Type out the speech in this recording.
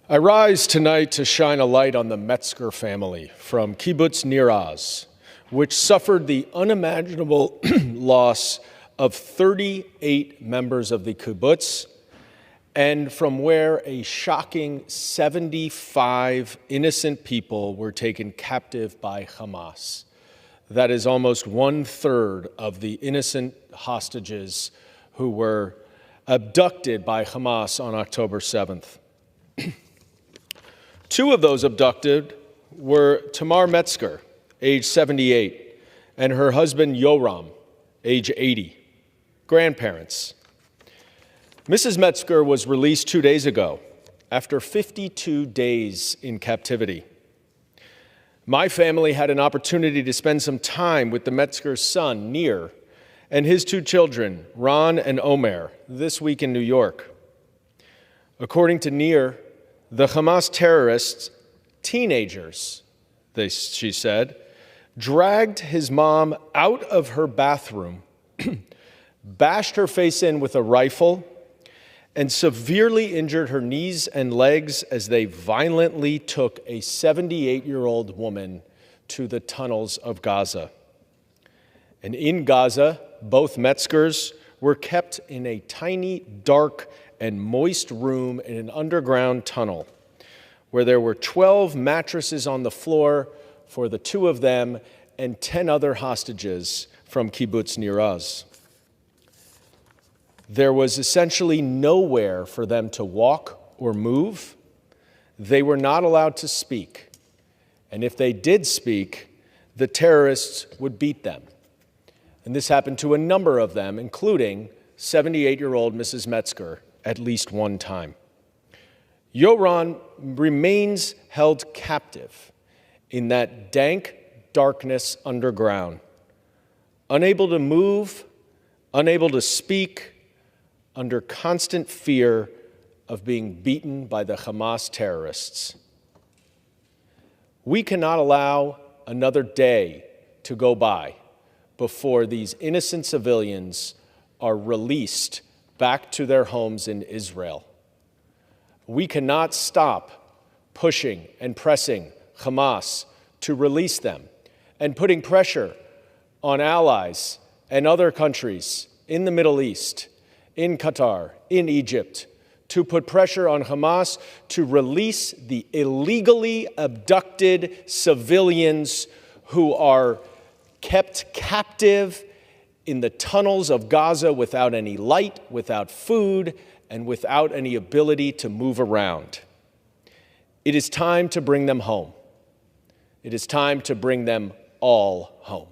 I rise tonight to shine a light on the Metzger family from Kibbutz Nir Oz, which suffered the unimaginable loss of 38 members of the kibbutz, and from where a shocking 75 innocent people were taken captive by Hamas. That is almost 1/3 of the innocent hostages who were abducted by Hamas on October 7th. Two of those abducted were Tamar Metzger, age 78, and her husband Yoram, age 80, grandparents. Mrs. Metzger was released 2 days ago after 52 days in captivity. My family had an opportunity to spend some time with the Metzger's son, Nir, and his two children, Ron and Omer, this week in New York. According to Nir, the Hamas terrorists, teenagers, she said, dragged his mom out of her bathroom, bashed her face in with a rifle, and severely injured her knees and legs as they violently took a 78-year-old woman to the tunnels of Gaza. And in Gaza, both Metzgers were kept in a tiny, dark, and moist room in an underground tunnel where there were 12 mattresses on the floor for the two of them and 10 other hostages from Kibbutz Nir Oz. There was essentially nowhere for them to walk or move. They were not allowed to speak. And if they did speak, the terrorists would beat them. And this happened to a number of them, including 78-year-old Mrs. Metzger, at least one time. Yoram remains held captive in that dank darkness underground, unable to move, unable to speak, under constant fear of being beaten by the Hamas terrorists. We cannot allow another day to go by before these innocent civilians are released back to their homes in Israel. We cannot stop pushing and pressing Hamas to release them and putting pressure on allies and other countries in the Middle East, in Qatar, in Egypt, to put pressure on Hamas to release the illegally abducted civilians who are kept captive in the tunnels of Gaza without any light, without food, and without any ability to move around. It is time to bring them home. It is time to bring them all home.